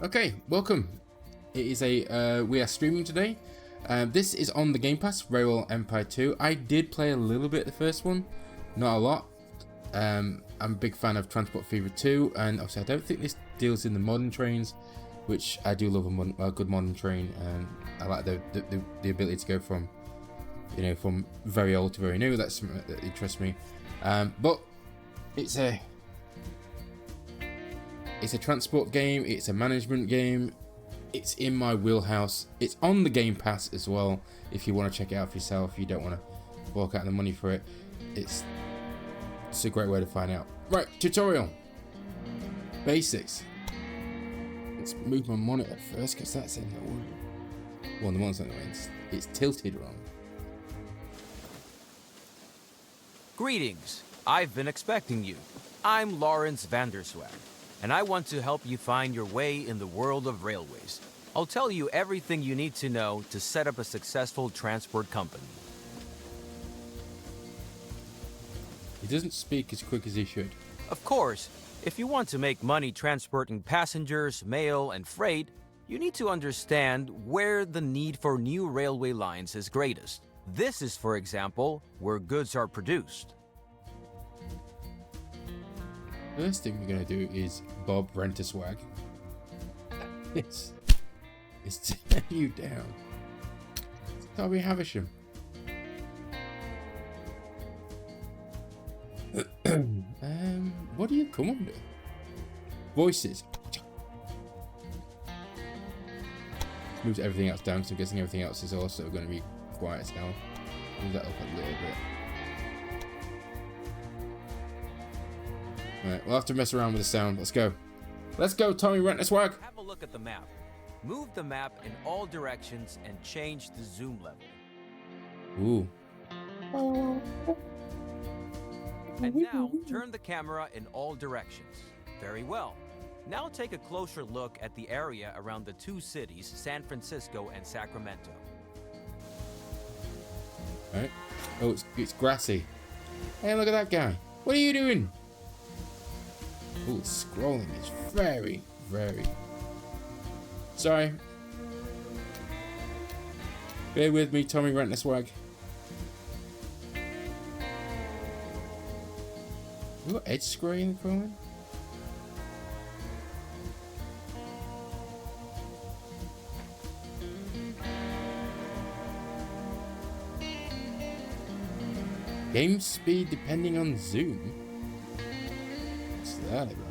Okay, welcome. It is we are streaming today. This is on the Game Pass, Railway Empire 2. I did play a little bit the first one, not a lot. I'm a big fan of Transport Fever 2, and obviously I don't think this deals in the modern trains, which I do love a good modern train. I like the ability to go from, from very old to very new. That's something that interests me. But it's a transport game. It's a management game. It's in my wheelhouse. It's on the Game Pass as well. If you want to check it out for yourself, you don't want to fork out the money for it. It's a great way to find out. Right, tutorial. Basics. Let's move my monitor first because that's in the order. Well, the monitor's anyway. It's tilted wrong. Greetings. I've been expecting you. I'm Lawrence Vanderswag, and I want to help you find your way in the world of railways. I'll tell you everything you need to know to set up a successful transport company. He doesn't speak as quick as he should. Of course, if you want to make money transporting passengers, mail, and freight, you need to understand where the need for new railway lines is greatest. This is, for example, where goods are produced. First thing we're going to do is Bob Renterswag. It's tear you down. Toby Havisham. What do you come under? Voices. Moves everything else down, so I'm guessing everything else is also going to be quiet as hell. Move that up a little bit. Alright, we'll have to mess around with the sound. Let's go. Let's go, Tommy Renterswag. Have a look at the map. Move the map in all directions and change the zoom level. Ooh. And now, turn the camera in all directions. Very well. Now take a closer look at the area around the two cities, San Francisco and Sacramento. Alright. Oh, it's grassy. Hey, look at that guy. What are you doing? Oh, scrolling is very, very... Sorry. Bear with me, Tommy Renterswag. You got edge scrolling crawling? Game speed depending on zoom. What's that about?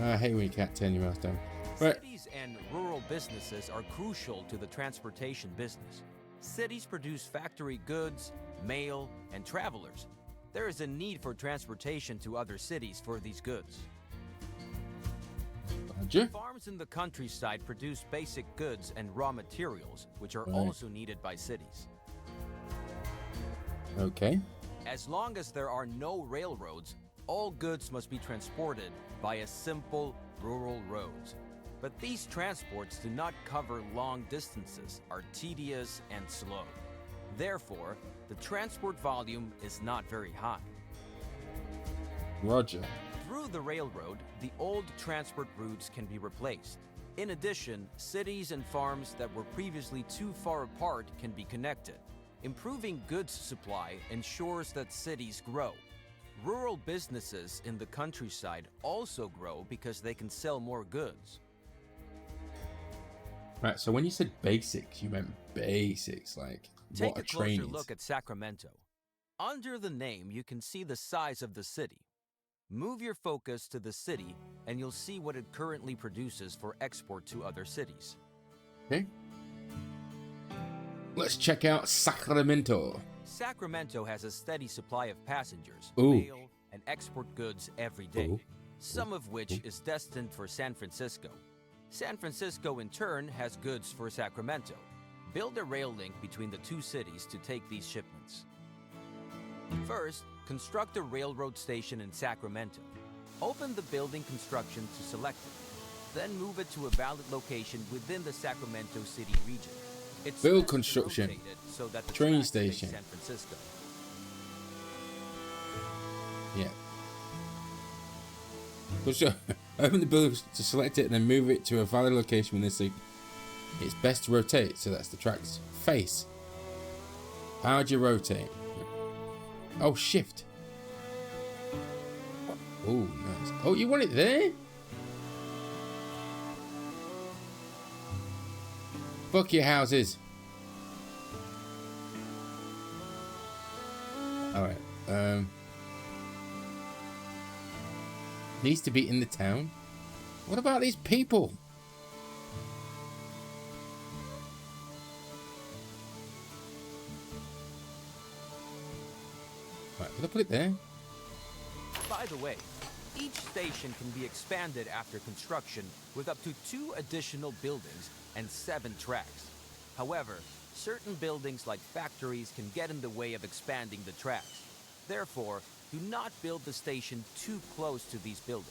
I hate when you can't turn your mouse down. Right. Cities and rural businesses are crucial to the transportation business. Cities produce factory goods, mail, and travelers. There is a need for transportation to other cities for these goods. Roger. Farms in the countryside produce basic goods and raw materials, which are also needed by cities. Okay. As long as there are no railroads, all goods must be transported via simple rural roads. But these transports do not cover long distances, are tedious and slow. Therefore, the transport volume is not very high. Roger. Through the railroad, the old transport routes can be replaced. In addition, cities and farms that were previously too far apart can be connected. Improving goods supply ensures that cities grow. Rural businesses in the countryside also grow because they can sell more goods. Right, so when you said basics, you meant basics, like Take what a a train closer is. look at Sacramento. Under the name, you can see the size of the city. Move your focus to the city, and you'll see what it currently produces for export to other cities. Okay. Let's check out Sacramento. Sacramento has a steady supply of passengers, Ooh. mail, and export goods every day, Ooh. some of which is destined for San Francisco. San Francisco, in turn, has goods for Sacramento. Build a rail link between the two cities to take these shipments. First, construct a railroad station in Sacramento. Open the building construction to select it. Then move it to a valid location within the Sacramento City region. It's Build best to construction. rotate it so that the Train tracks face station. San Francisco. Yeah. Push it. Open the building to select it and then move it to a valid location within the It's best to rotate, so that's the track's face. How do you rotate? Oh, shift. Oh, nice. Oh, you want it there? Fuck your houses. Alright. Needs to be in the town. What about these people? Right, can I put it there? By the way, each station can be expanded after construction with up to 2 additional buildings and 7 tracks. However, certain buildings like factories can get in the way of expanding the tracks. Therefore, do not build the station too close to these buildings.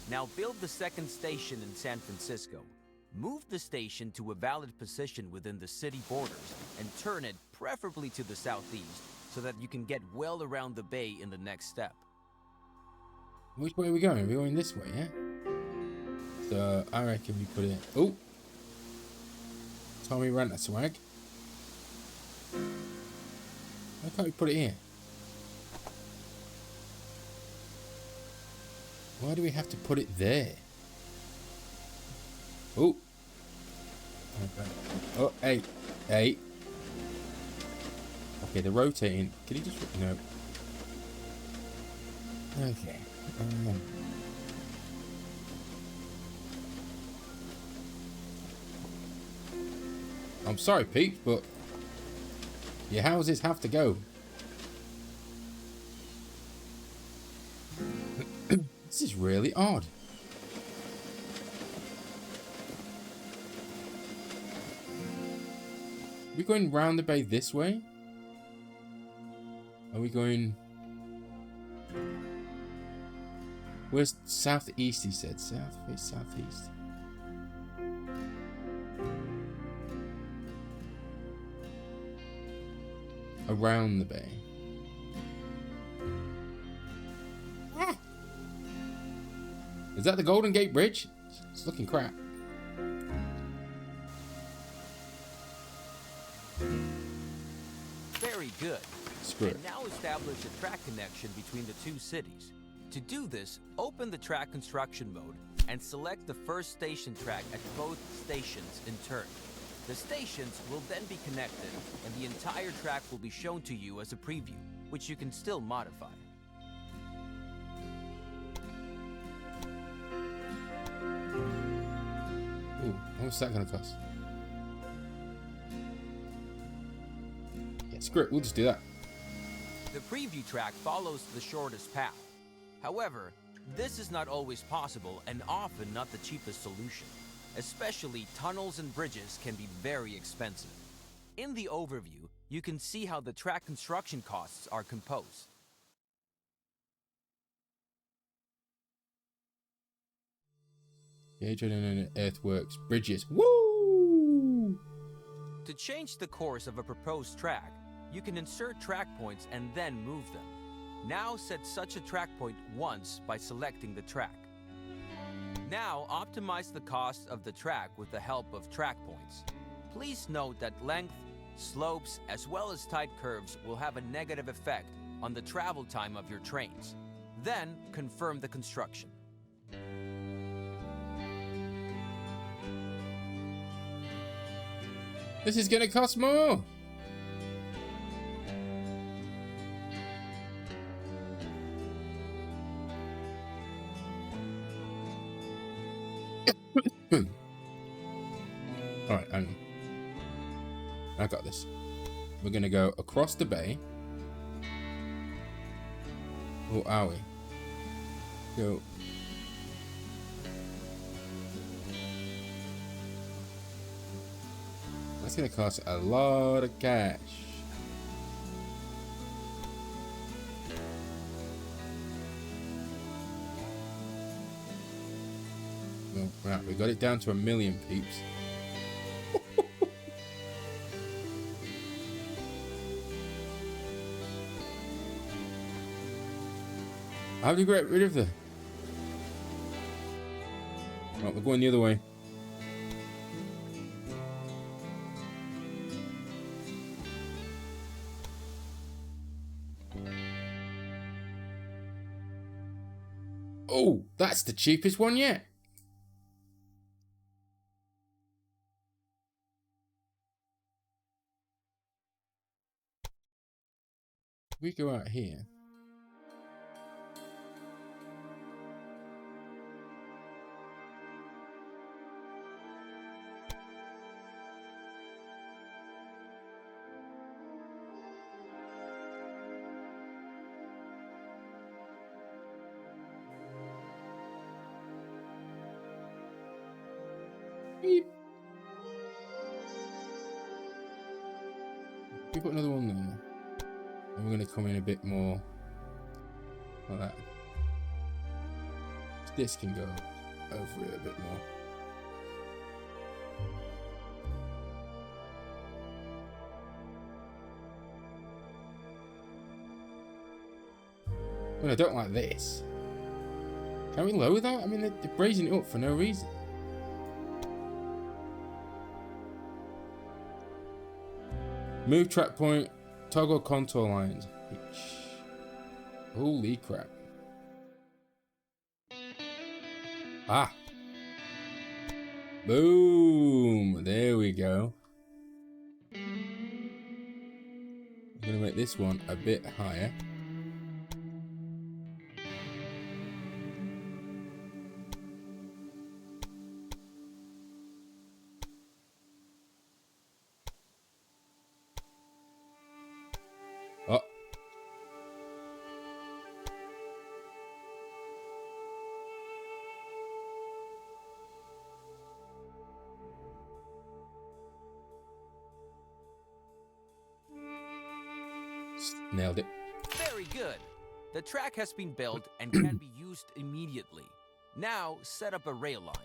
Now build the second station in San Francisco. Move the station to a valid position within the city borders and turn it preferably to the southeast so that you can get well around the bay in the next step. Which way are we going? We're going this way, yeah? So I reckon we put it. Oh, Tommy ran that swag. Why can't we put it here? Why do we have to put it there? Oh. Oh, hey, hey. Okay, they're rotating. Can you just no? Okay. I'm sorry, Pete, but your houses have to go. This is really odd. Are we going round the bay this way? Are we going... Where's southeast, he said? Southeast. Around the bay. Ah! Is that the Golden Gate Bridge? It's looking crap. Very good. Screw it. And now establish a track connection between the 2 cities. To do this, open the track construction mode and select the first station track at both stations in turn. The stations will then be connected and the entire track will be shown to you as a preview, which you can still modify. Ooh, what's that gonna cost? Yeah, screw it, we'll just do that. The preview track follows the shortest path. However, this is not always possible and often not the cheapest solution. Especially tunnels and bridges can be very expensive. In the overview, you can see how the track construction costs are composed. Gauge and earthworks, bridges. Woo! To change the course of a proposed track, you can insert track points and then move them. Now set such a track point once by selecting the track. Now optimize the cost of the track with the help of track points. Please note that length, slopes, as well as tight curves will have a negative effect on the travel time of your trains. Then confirm the construction. This is gonna cost more! Alright, hang on. I got this. We're gonna go across the bay. Or are we? Go. That's gonna cost a lot of cash. Well, right, we got it down to 1 million, peeps. How do you get rid of the... Oh, we're going the other way. Oh, that's the cheapest one yet. We go out here. Beep. We put another one there. And we're going to come in a bit more like that. This can go over it a bit more. Well, I don't like this. Can we lower that? I mean, they're raising it up for no reason. Move track point, toggle contour lines. Holy crap. Ah. Boom. There we go. I'm going to make this one a bit higher. Oh. Nailed it. Very good. The track has been built and can be used immediately. Now set up a rail line.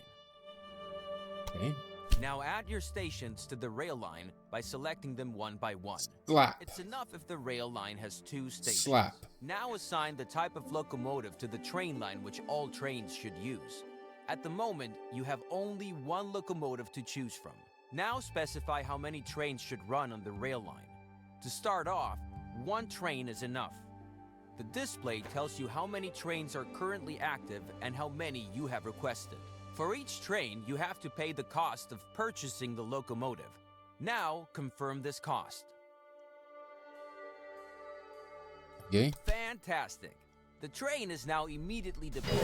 Okay. Now add your stations to the rail line by selecting them one by one. Slap. It's enough if the rail line has 2 stations. Slap. Now assign the type of locomotive to the train line which all trains should use. At the moment, you have only 1 locomotive to choose from. Now specify how many trains should run on the rail line. To start off, 1 train is enough. The display tells you how many trains are currently active and how many you have requested. For each train, you have to pay the cost of purchasing the locomotive. Now, confirm this cost. Okay. Fantastic. The train is now immediately deployed.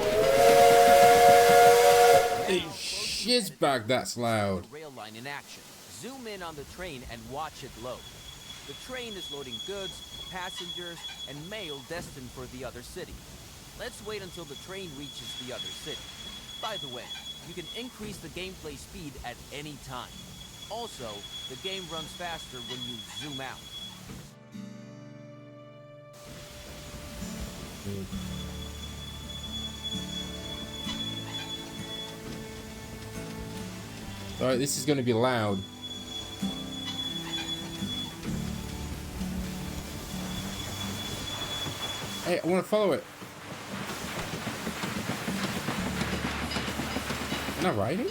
Hey, shizbag, that's loud. Rail line in action. Zoom in on the train and watch it load. The train is loading goods, passengers, and mail destined for the other city. Let's wait until the train reaches the other city. By the way, you can increase the gameplay speed at any time. Also, the game runs faster when you zoom out. Alright, this is going to be loud. Hey, I want to follow it. Am I riding?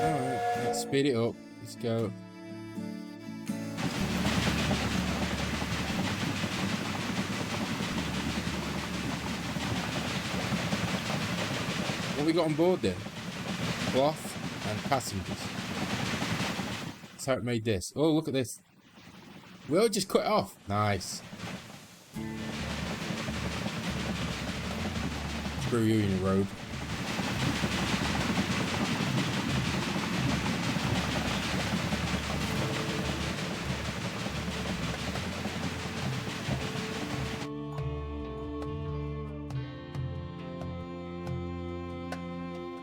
Alright, let's speed it up. Let's go. What we got on board then? Cloth and passengers. That's how it made this. Oh, look at this. We'll just cut it off. Nice. Screw you in the road.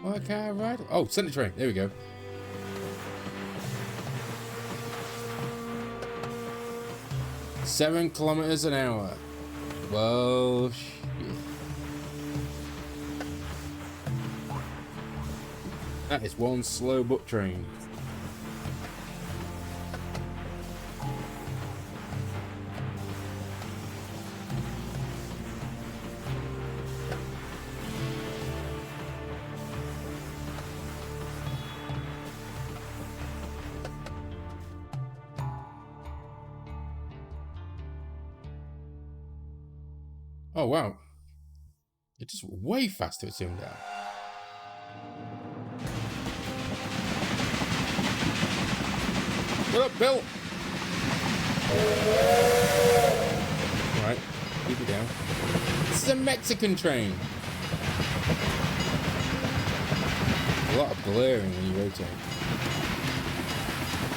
Why can't I ride? Oh, center train. There we go. "7 kilometers an hour." Well, shit. That is one slow book train. Oh, wow. It's just way faster to zoom down. What up, Bill? Alright, keep it down. This is a Mexican train. A lot of blaring when you rotate.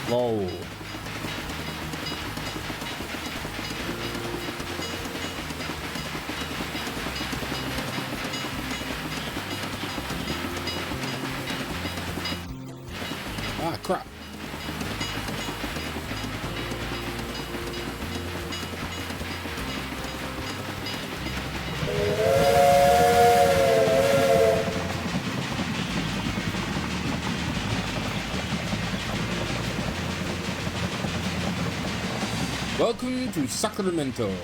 Whoa. Ah, crap. Welcome to Sacramento.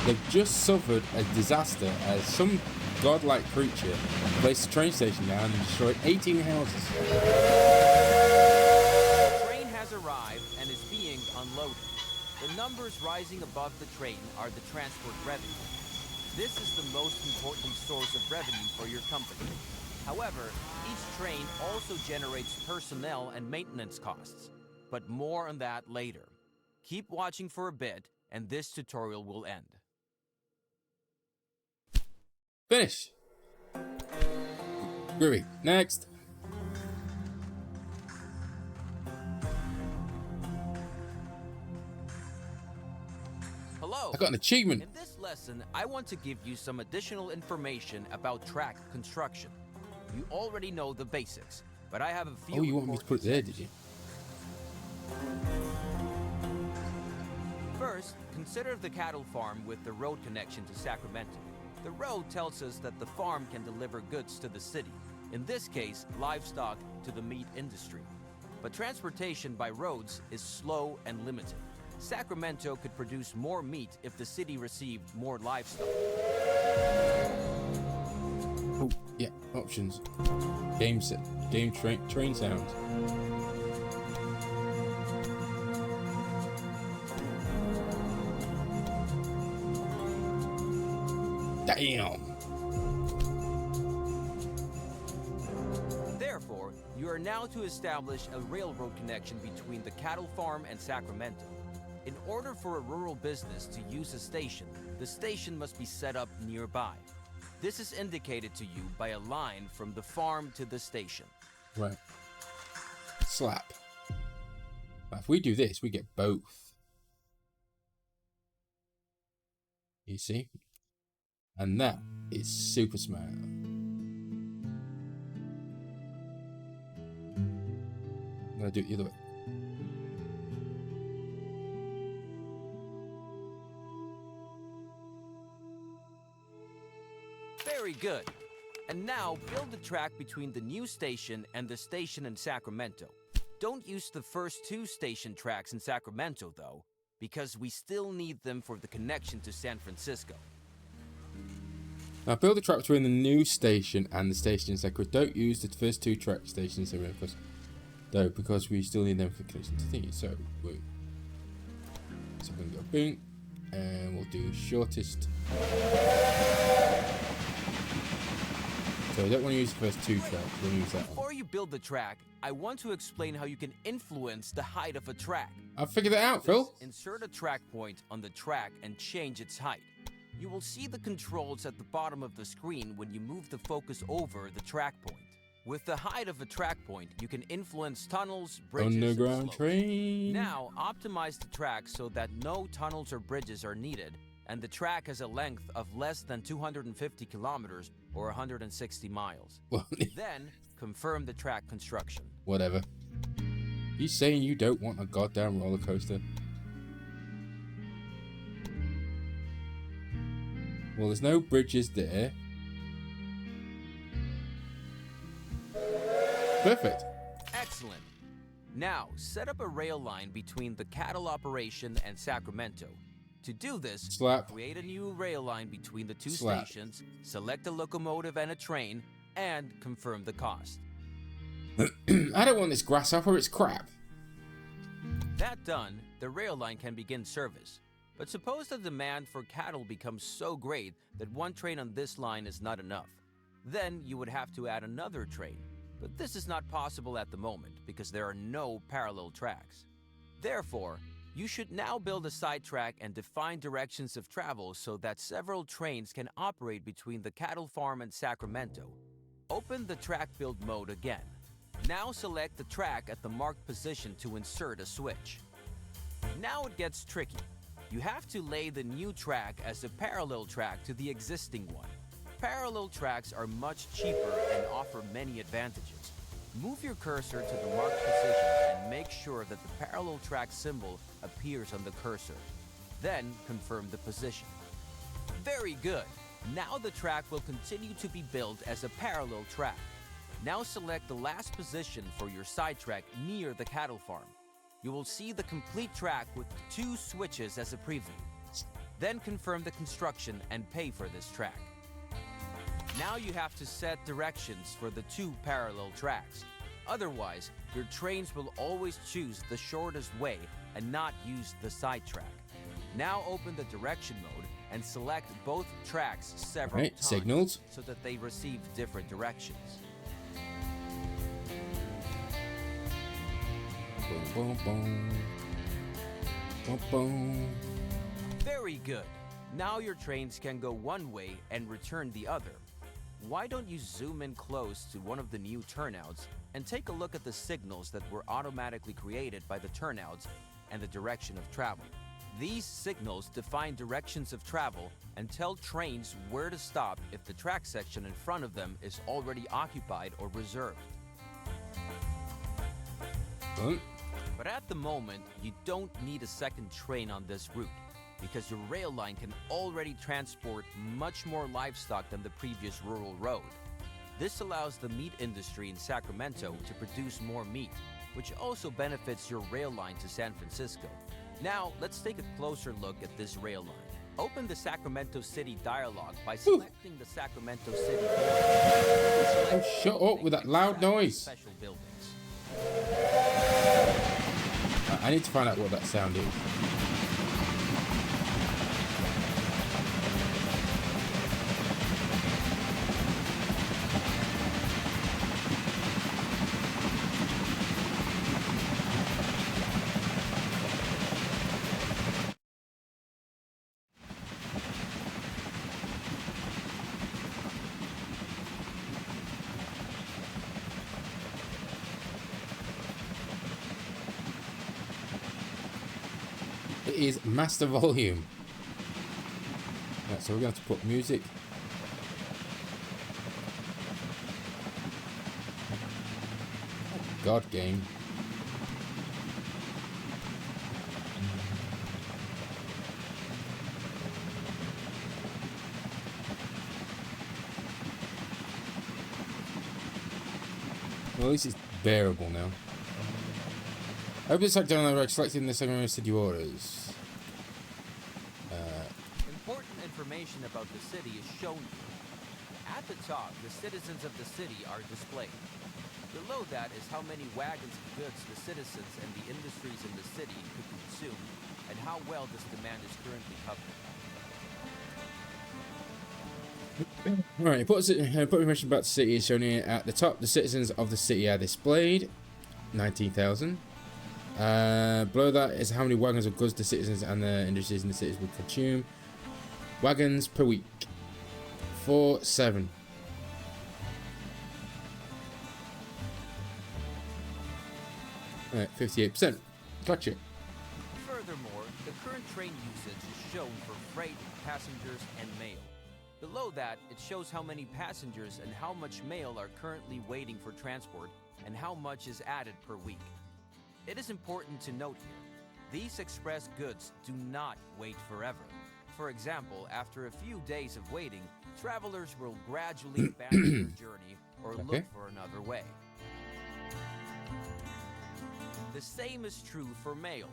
They've just suffered a disaster as some godlike creature placed a train station down and destroyed 18 houses. The train has arrived and is being unloaded. The numbers rising above the train are the transport revenue. This is the most important source of revenue for your company. However, each train also generates personnel and maintenance costs. But more on that later. Keep watching for a bit, and this tutorial will end. Finish. Groovy. Next. Hello. I got an achievement. In this lesson, I want to give you some additional information about track construction. You already know the basics, but I have a few. Oh, you want me to put it there, did you? First, consider the cattle farm with the road connection to Sacramento. The road tells us that the farm can deliver goods to the city, in this case, livestock to the meat industry. But transportation by roads is slow and limited. Sacramento could produce more meat if the city received more livestock. Oh, yeah, options. Game set. Game train sounds. Damn. Therefore, you are now to establish a railroad connection between the cattle farm and Sacramento. In order for a rural business to use a station, the station must be set up nearby. This is indicated to you by a line from the farm to the station. Right. Slap. Now, if we do this, we get both. You see? And that is super smart. I'm going to do it the other way. Very good. And now build the track between the new station and the station in Sacramento. Don't use the first two station tracks in Sacramento, though, because we still need them for the connection to San Francisco. Now build the track between the new station and the station in Sacramento. Don't use the first two track stations because we still need them for connection to thingy. So we're going to go boom, and we'll do shortest. So we don't want to use the first two tracks. We'll use that one. Before you build the track, I want to explain how you can influence the height of a track. I've figured that out, Phil. Insert a track point on the track and change its height. You will see the controls at the bottom of the screen when you move the focus over the track point. With the height of a track point, you can influence tunnels, bridges, Underground and slopes. train. Now, optimize the track so that no tunnels or bridges are needed, and the track has a length of less than 250 kilometers or 160 miles. Then, confirm the track construction. Whatever. You saying you don't want a goddamn roller coaster? Well, there's no bridges there. Perfect. Excellent. Now, set up a rail line between the cattle operation and Sacramento. To do this, Slap. create a new rail line between the two Slap. stations, select a locomotive and a train, and confirm the cost. I don't want this grasshopper, it's crap. That done, the rail line can begin service. But suppose the demand for cattle becomes so great that one train on this line is not enough. Then you would have to add another train. But this is not possible at the moment because there are no parallel tracks. Therefore, you should now build a side track and define directions of travel so that several trains can operate between the cattle farm and Sacramento. Open the track build mode again. Now select the track at the marked position to insert a switch. Now it gets tricky. You have to lay the new track as a parallel track to the existing one. Parallel tracks are much cheaper and offer many advantages. Move your cursor to the marked position and make sure that the parallel track symbol appears on the cursor. Then confirm the position. Very good! Now the track will continue to be built as a parallel track. Now select the last position for your sidetrack near the cattle farm. You will see the complete track with 2 switches as a preview. Then confirm the construction and pay for this track. Now you have to set directions for the 2 parallel tracks. Otherwise, your trains will always choose the shortest way and not use the sidetrack. Now open the direction mode and select both tracks several times signals so that they receive different directions. Boom, boom, boom. Boom, boom. Very good. Now your trains can go one way and return the other. Why don't you zoom in close to one of the new turnouts and take a look at the signals that were automatically created by the turnouts and the direction of travel. These signals define directions of travel and tell trains where to stop if the track section in front of them is already occupied or reserved. But at the moment, you don't need a second train on this route because your rail line can already transport much more livestock than the previous rural road. This allows the meat industry in Sacramento to produce more meat, which also benefits your rail line to San Francisco. Now, let's take a closer look at this rail line. Open the Sacramento City dialog by selecting the Sacramento City building. Oh, shut up with that loud noise. Special buildings. I need to find out what that sound is. It is master volume. Right, so we're going to have to put music. Oh, God, game. Well, at least it's bearable now. Open the select down the selecting the Sacramento City orders. Important information about the city is shown here. At the top, the citizens of the city are displayed. Below that is how many wagons of goods the citizens and the industries in the city could consume, and how well this demand is currently covered. Alright, put information about the city is shown here. At the top, the citizens of the city are displayed. 19,000. Below that is how many wagons of goods the citizens and the industries in the cities would consume. Wagons per week. 47. Alright, 58%. Gotcha. Furthermore, the current train usage is shown for freight, passengers, and mail. Below that, it shows how many passengers and how much mail are currently waiting for transport and how much is added per week. It is important to note here, these express goods do not wait forever. For example, after a few days of waiting, travelers will gradually abandon their journey or look for another way. The same is true for mail.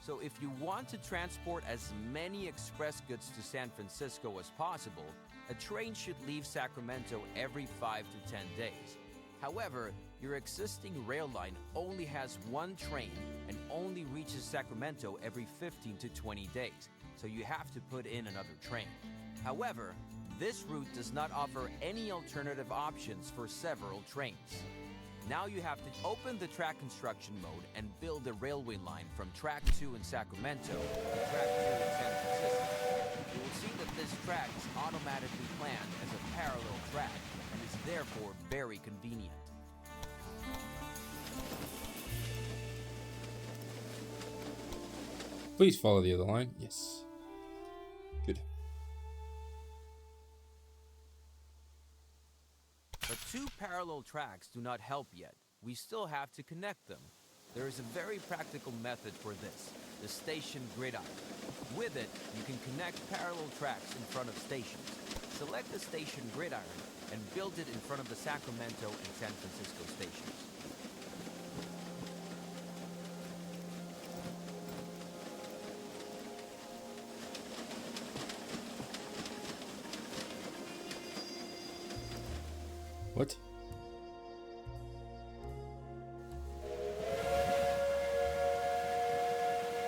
So if you want to transport as many express goods to San Francisco as possible, a train should leave Sacramento every 5 to 10 days. However, your existing rail line only has one train and only reaches Sacramento every 15 to 20 days. so you have to put in another train. However, this route does not offer any alternative options for several trains. Now you have to open the track construction mode and build a railway line from track 2 in Sacramento to track 2 in San Francisco. You will see that this track is automatically planned as a parallel track and is therefore very convenient. Please follow the other line. Yes. Good. But 2 parallel tracks do not help yet. We still have to connect them. There is a very practical method for this, the station gridiron. With it, you can connect parallel tracks in front of stations. Select the station gridiron and build it in front of the Sacramento and San Francisco stations. What?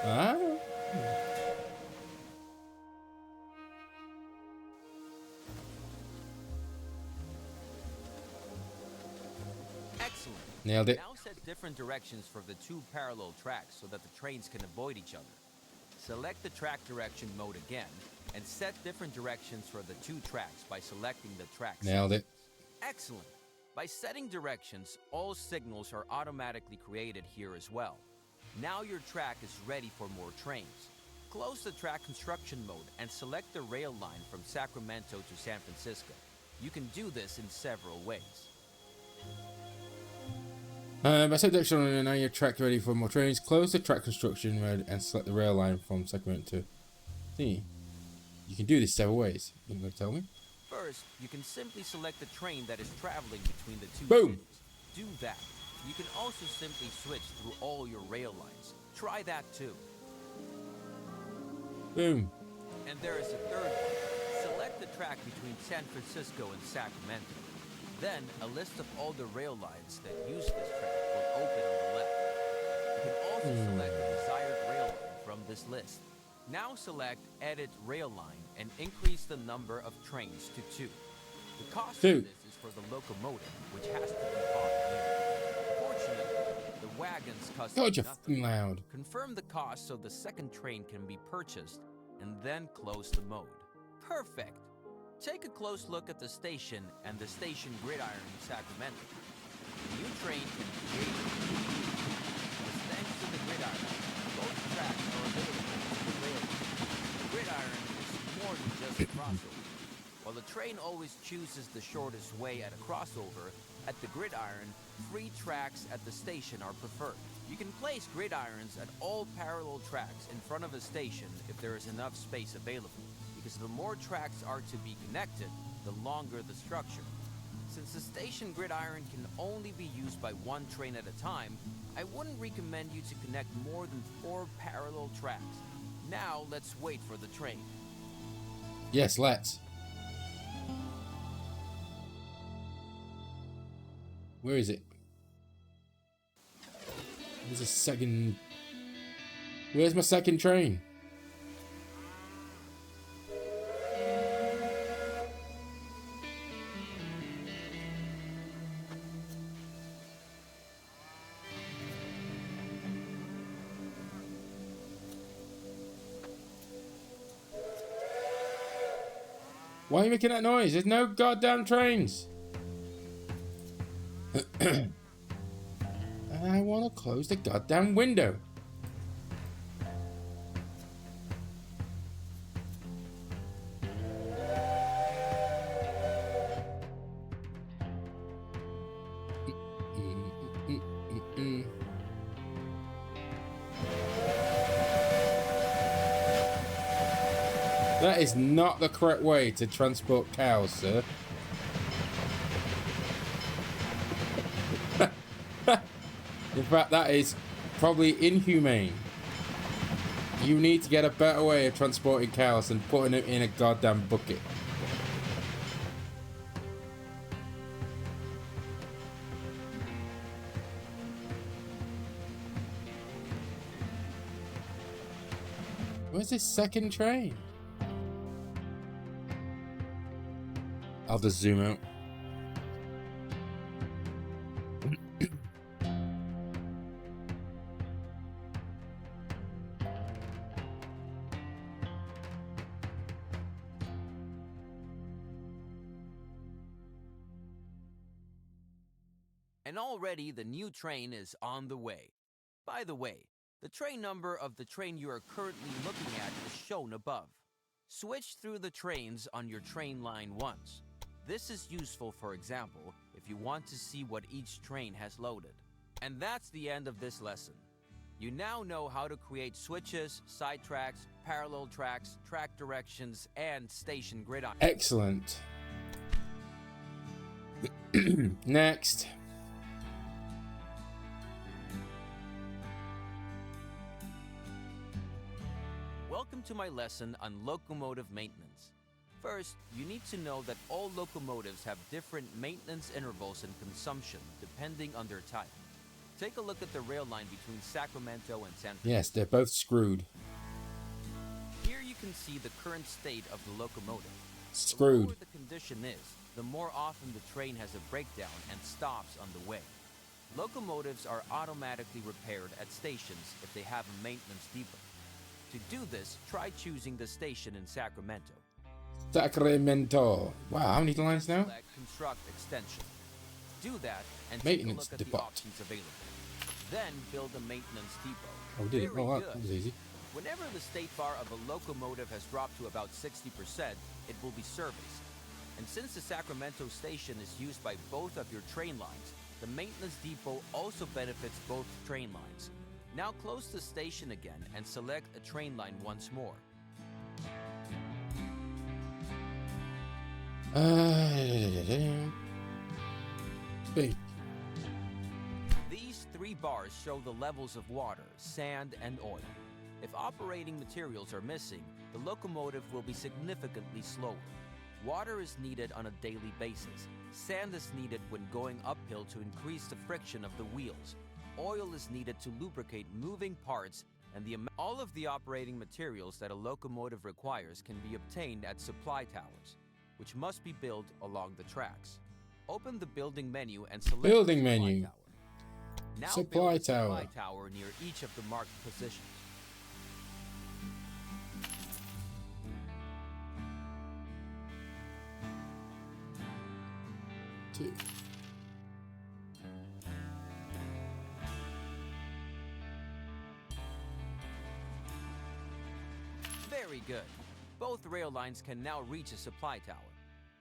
Ah? Excellent. Nailed it. Now set different directions for the 2 parallel tracks so that the trains can avoid each other. Select the track direction mode again and set different directions for the 2 tracks by selecting the tracks. Nailed it. Excellent. By setting directions, all signals are automatically created here as well. Now your track is ready for more trains. Close the track construction mode and select the rail line from Sacramento to San Francisco. You can do this in several ways. By set direction and now your track ready for more trains. Close the track construction mode and select the rail line from Sacramento to see. You can do this several ways. You're going to tell me? First, you can simply select the train that is traveling between the 2 Boom. cities. Do that. You can also simply switch through all your rail lines. Try that too. Boom. And there is a third one. Select the track between San Francisco and Sacramento. Then, a list of all the rail lines that use this track will open on the left. You can also select the desired rail line from this list. Now select Edit Rail Line and increase the number of trains to 2. The cost Two. of this is for the locomotive, which has to be bought new. Fortunately, the wagons cost God, you're nothing. fucking loud. Confirm the cost so the second train can be purchased, and then close the mode. Perfect! Take a close look at the station and the station gridiron in Sacramento. The new train can be created. As thanks to the gridiron, both tracks are available to the rail. The gridiron is more than just a crossover. While the train always chooses the shortest way at a crossover, at the gridiron, 3 tracks at the station are preferred. You can place gridirons at all parallel tracks in front of a station if there is enough space available, because the more tracks are to be connected, the longer the structure. Since the station gridiron can only be used by 1 train at a time, I wouldn't recommend you to connect more than 4 parallel tracks. Now let's wait for the train. Yes, let's. Where is it? There's a second. Where's my second train? Why are you making that noise? There's no goddamn trains. I want to close the goddamn window. That is not the correct way to transport cows, sir. In fact, that is probably inhumane. You need to get a better way of transporting cows than putting them in a goddamn bucket. Where's this second train? I'll just zoom out. And already the new train is on the way. By the way, the train number of the train you are currently looking at is shown above. Switch through the trains on your train line once. This is useful, for example, if you want to see what each train has loaded. And that's the end of this lesson. You now know how to create switches, side tracks, parallel tracks, track directions, and station grid. Excellent. Next. Welcome to my lesson on locomotive maintenance. First, you need to know that all locomotives have different maintenance intervals and consumption depending on their type. Take a look at the rail line between Sacramento and San Francisco. Yes, they're both screwed. Here you can see the current state of the locomotive. Screwed. The lower the condition is, the more often the train has a breakdown and stops on the way. Locomotives are automatically repaired at stations if they have a maintenance depot. To do this, try choosing the station in Sacramento. Sacramento. Wow, how many lines now? Select Construct Extension. Do that and Maintenance take a look at depot. the options available. Then build a maintenance depot. Oh, did it? Very Oh, good. that was easy. Whenever the state bar of a locomotive has dropped to about 60%, it will be serviced. And since the Sacramento station is used by both of your train lines, the maintenance depot also benefits both train lines. Now close the station again and select a train line once more. Big. These three bars show the levels of water, sand, and oil. If operating materials are missing, the locomotive will be significantly slower. Water is needed on a daily basis. Sand is needed when going uphill to increase the friction of the wheels. Oil is needed to lubricate moving parts, and all of the operating materials that a locomotive requires can be obtained at supply towers, which must be built along the tracks. Open the building menu and select Building the supply menu. tower. Now Supply build a tower. supply tower near each of the marked positions. Two. Very good. Both rail lines can now reach a supply tower.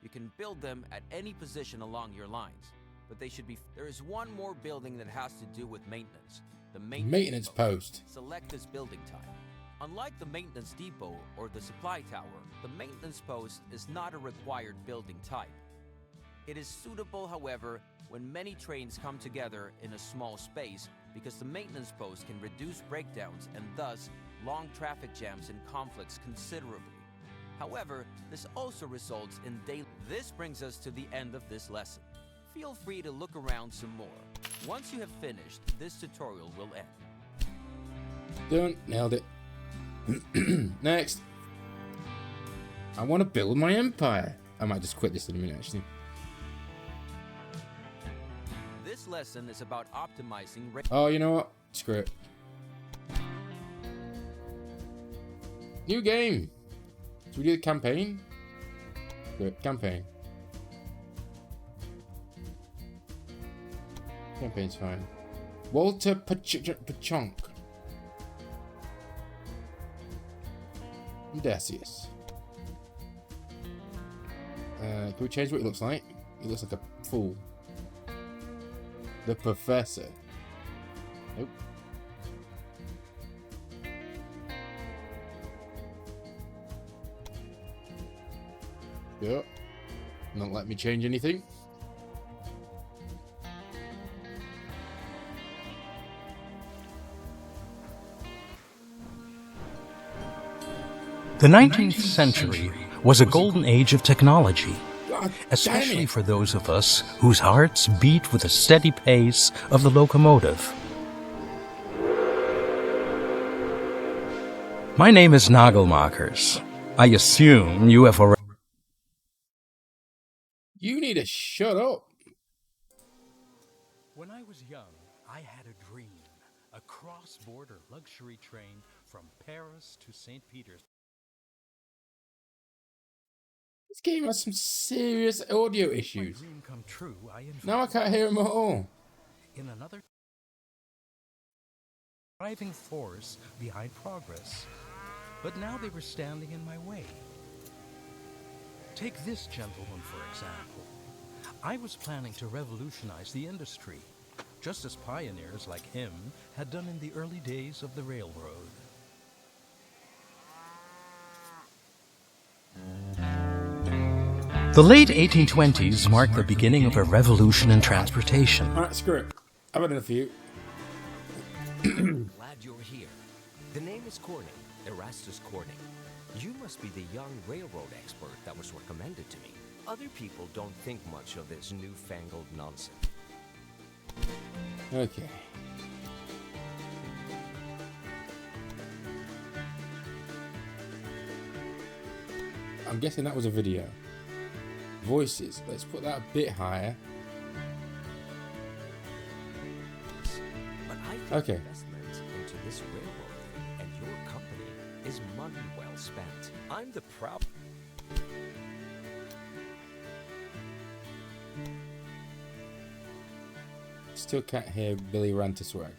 You can build them at any position along your lines, but there is one more building that has to do with maintenance. The Maintenance post. Select this building type. Unlike the maintenance depot or the supply tower, the maintenance post is not a required building type. It is suitable, however, when many trains come together in a small space because the maintenance post can reduce breakdowns and thus long traffic jams and conflicts considerably. However, this also results in daily. This brings us to the end of this lesson. Feel free to look around some more. Once you have finished, this tutorial will end. Done. Nailed it. Next. I want to build my empire. I might just quit this in a minute, actually. This lesson is about optimizing. Oh, you know what? Screw it. New game. Should we do the campaign? Screw it. Campaign. Campaign's fine. Walter Pachonk. Decius. Can we change what he looks like? He looks like a fool. The Professor. Nope. Yep. Not let me change anything. The 19th century was a golden age of technology, God especially damn it. for those of us whose hearts beat with the steady pace of the locomotive. My name is Nagelmakers. I assume you have already... You need to shut up. When I was young, I had a dream. A cross-border luxury train from Paris to St. Petersburg. This game has some serious audio My issues. dream come true. Now I can't hear him at all. In another driving force behind progress. But now they were standing in my way. Take this gentleman, for example. I was planning to revolutionize the industry, just as pioneers like him had done in the early days of the railroad. The late 1820s marked the beginning of a revolution in transportation. Alright, screw it. I've had enough of you. Glad you're here. The name is Corning, Erastus Corning. You must be the young railroad expert that was recommended to me. Other people don't think much of this newfangled nonsense. Okay. I'm guessing that was a video. Voices. Let's put that a bit higher. But I think Okay. investment into this railroad and your company is money well spent. I'm the proud... Still can't hear Billy Rantaswag.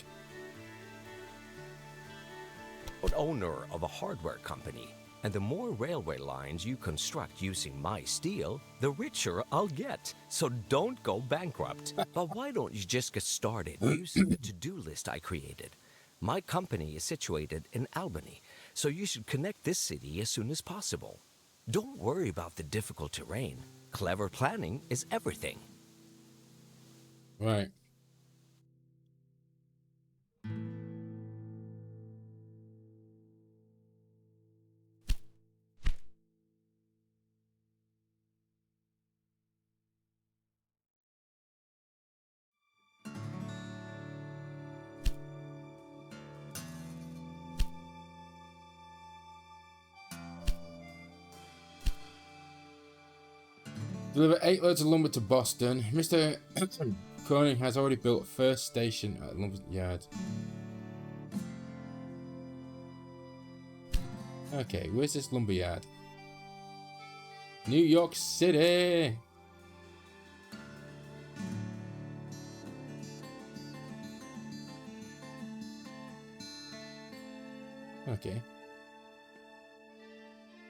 owner of a hardware company. And the more railway lines you construct using my steel, the richer I'll get. So don't go bankrupt. But why don't you just get started using the to-do list I created? My company is situated in Albany, so you should connect this city as soon as possible. Don't worry about the difficult terrain. Clever planning is everything. Right. Deliver 8 loads of lumber to Boston. Mr. Corning has already built first station at lumber yard. Okay, where's this lumber yard? New York City. Okay.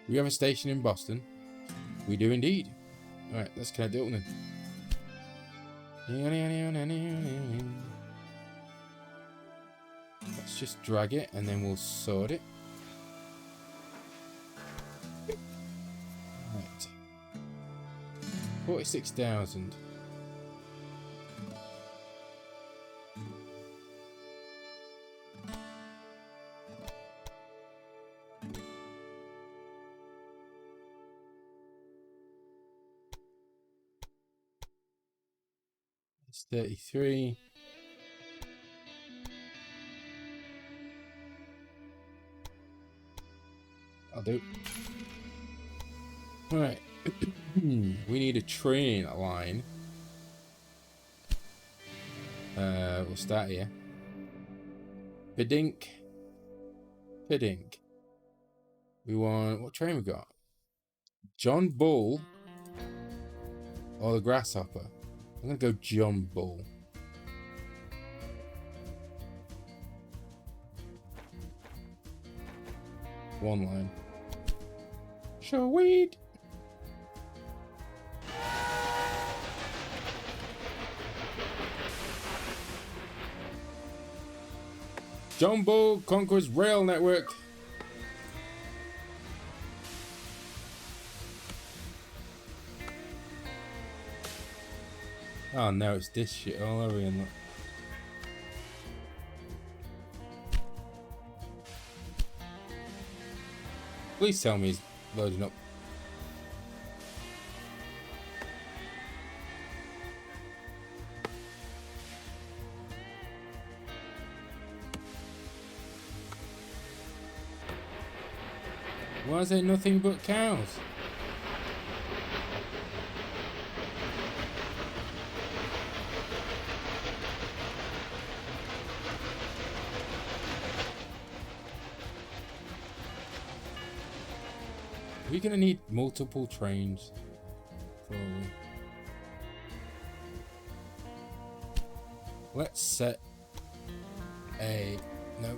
We have a station in Boston. We do indeed. Alright, let's connect it up then. Let's just drag it and then we'll sort it. Right. 46,000. It's 33. I'll do. Right. We need a train line. We'll start here. Pidink. Pidink. We want... What train we got? John Bull or the Grasshopper? I'm going to go John Bull. One line. Sweet. John Bull conquers rail network. Oh no, it's this shit all over again. Look. Please tell me he's loading up. Why is there nothing but cows? We're gonna need multiple trains. Probably. Let's set a no.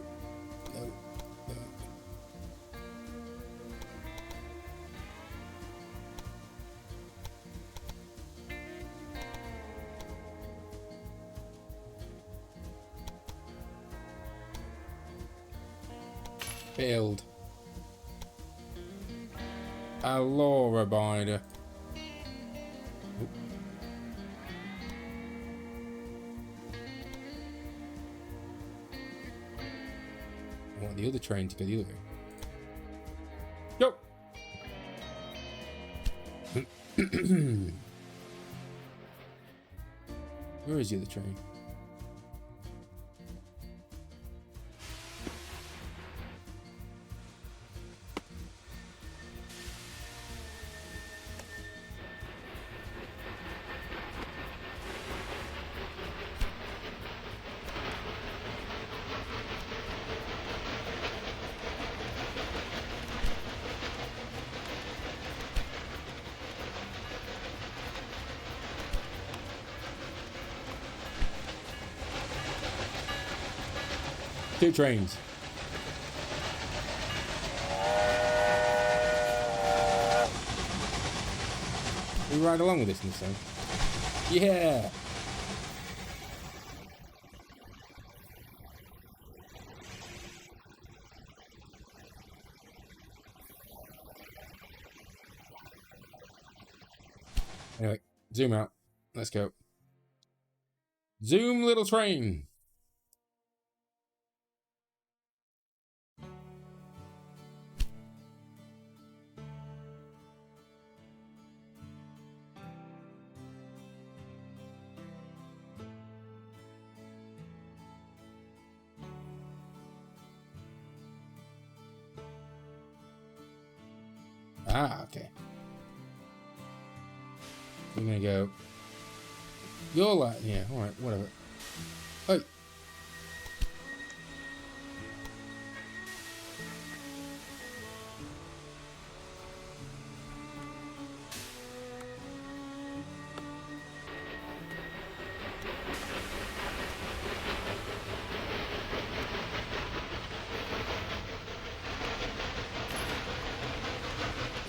Build a law abider. I want the other train to go the other way. Go. Where is the other train? Two trains. We ride along with this in this time. Yeah. Anyway, zoom out. Let's go. Zoom, little train. Ah, okay. We're gonna go. You're like, yeah, alright, whatever. Hey.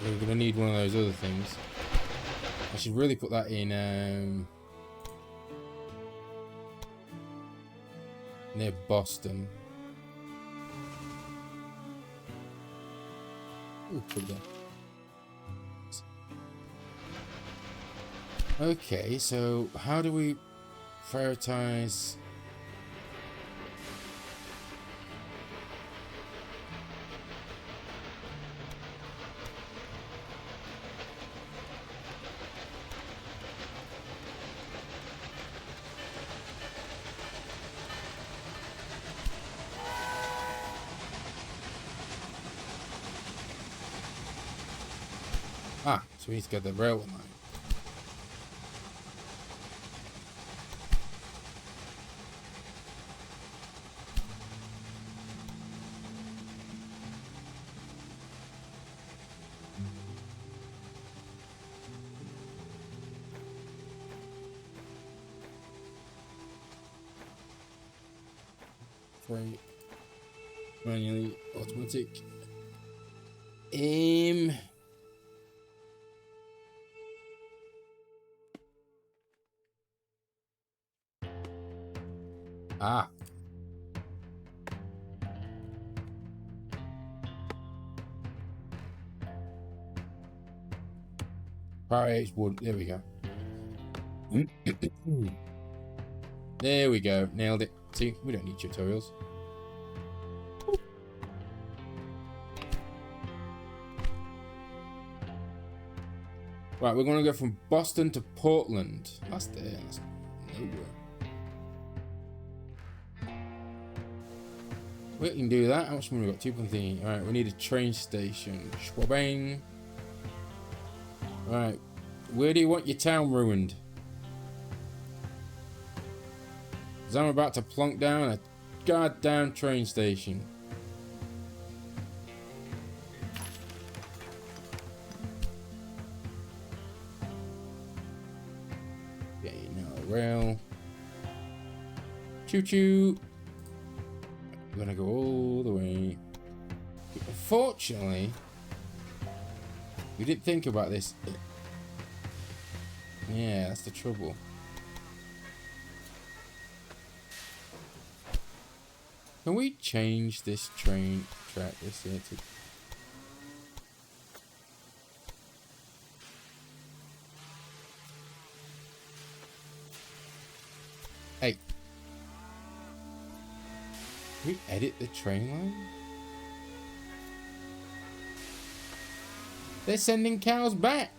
We're gonna need one of those other things. I should really put that in near Boston. Ooh, put it there. Okay, so how do we prioritize? Ah, so we need to get the railway line. Right. Manually, automatic. Aim. Ah. Power H wood. There we go. There we go. Nailed it. See, we don't need tutorials. Right, we're going to go from Boston to Portland. That's there. That's nowhere. We can do that. How much money we got? 2.3. Alright, we need a train station. Schwabang. Alright. Where do you want your town ruined? Because I'm about to plonk down a goddamn train station. Okay, now rail. Choo choo. We're gonna go all the way. Unfortunately, we didn't think about this. Yeah, that's the trouble. Can we change this train track this here to... Hey. Can we edit the train line? They're sending cows back.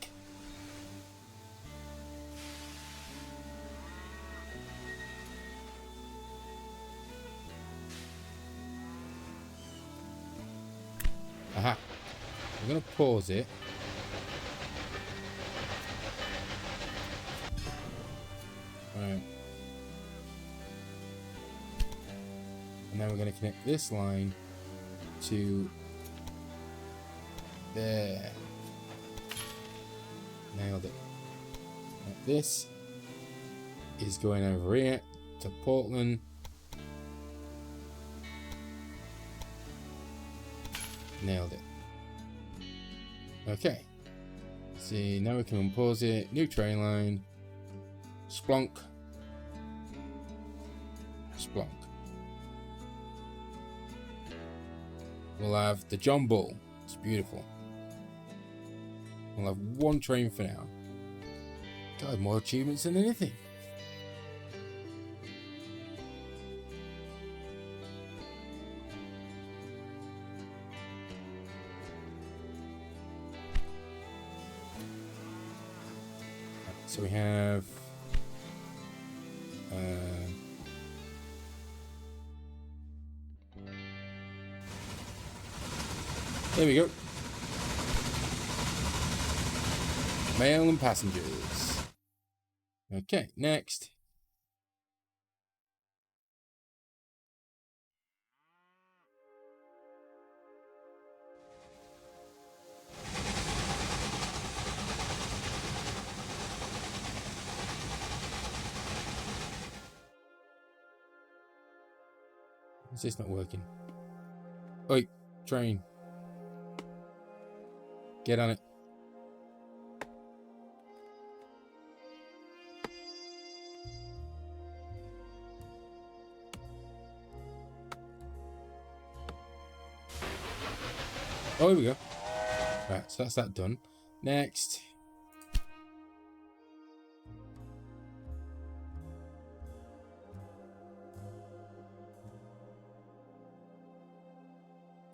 Aha. I'm going to pause it. Right. And now we're going to connect this line to there. Nailed it. Now this is going over here to Portland. Nailed it. Okay. See, now we can unpause it. New train line. Splonk. Splonk. We'll have the John Bull. It's beautiful. We'll have one train for now. God, more achievements than anything. So we have there we go. Mail and passengers. Okay, next. Is this not working? Oi, train. Get on it. Oh, here we go. Right, so that's that done. Next.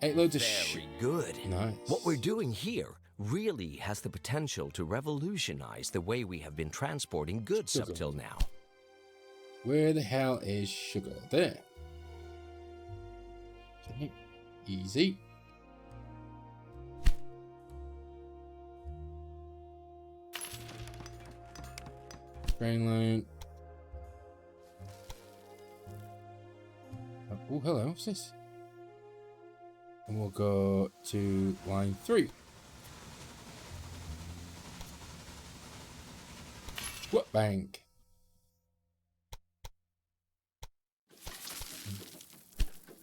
Eight loads of Very good. Nice. What we're doing here really has the potential to revolutionize the way we have been transporting goods up till now. Where the hell is sugar? There. Okay. Easy. Train line. Oh, hello. What's this? And we'll go to line 3. What bank?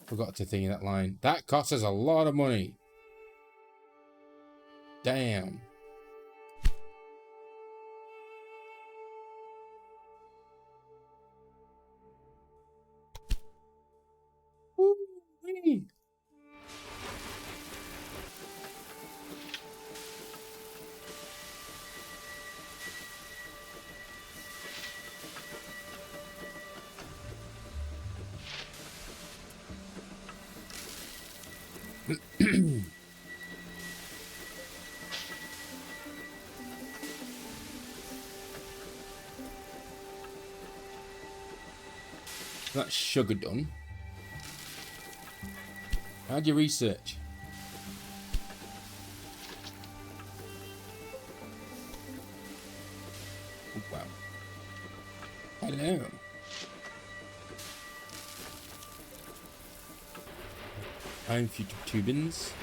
Forgot to think of that line. That costs us a lot of money. Damn. Woo-wee. That's sugar done. How'd you research? Oh, wow. Hello. I'm future tubins.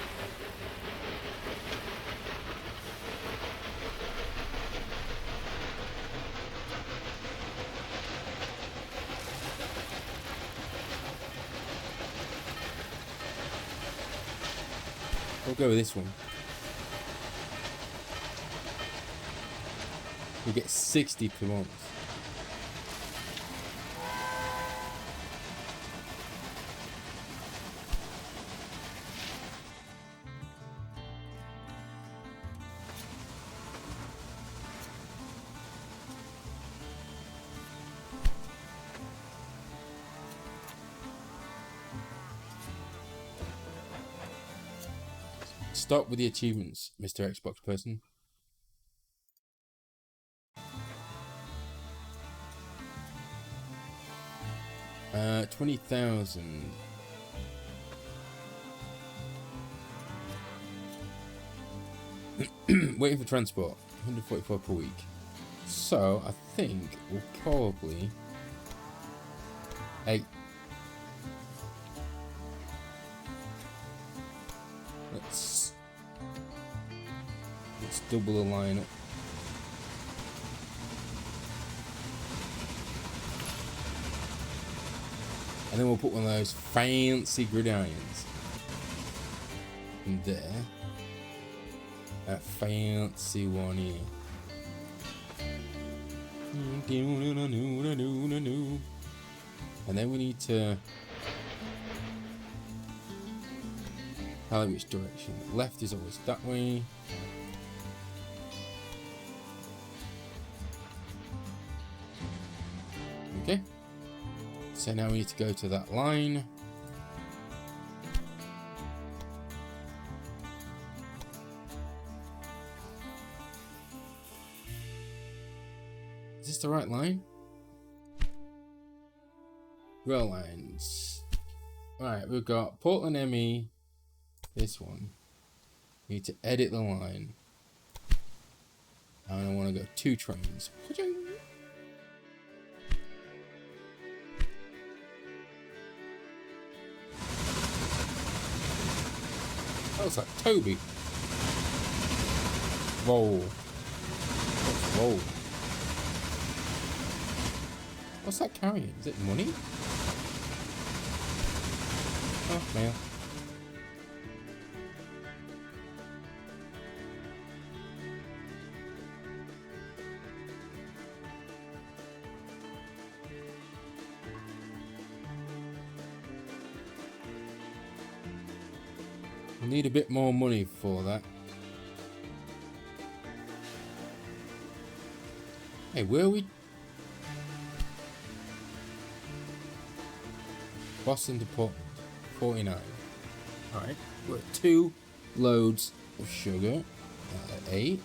We'll go with this one. We get 60 per month. Stop with the achievements, Mr. Xbox person. Uh, 20,000. Waiting for transport. 144 per week. So I think we'll probably. Hey. Let's double the line up. And then we'll put one of those fancy gridirons in there. That fancy one here. And then we need to tell it which direction. Left is always that way. Okay. So now we need to go to that line. Is this the right line? Rail lines. Alright, we've got Portland ME. This one. We need to edit the line. And I want to go 2 trains. That looks like Toby. Roll. Roll. What's that carrying? Is it money? Oh, man. Need a bit more money for that. Hey, where are we? Boston to Portland, 49. Alright, we're at 2 loads of sugar. 8.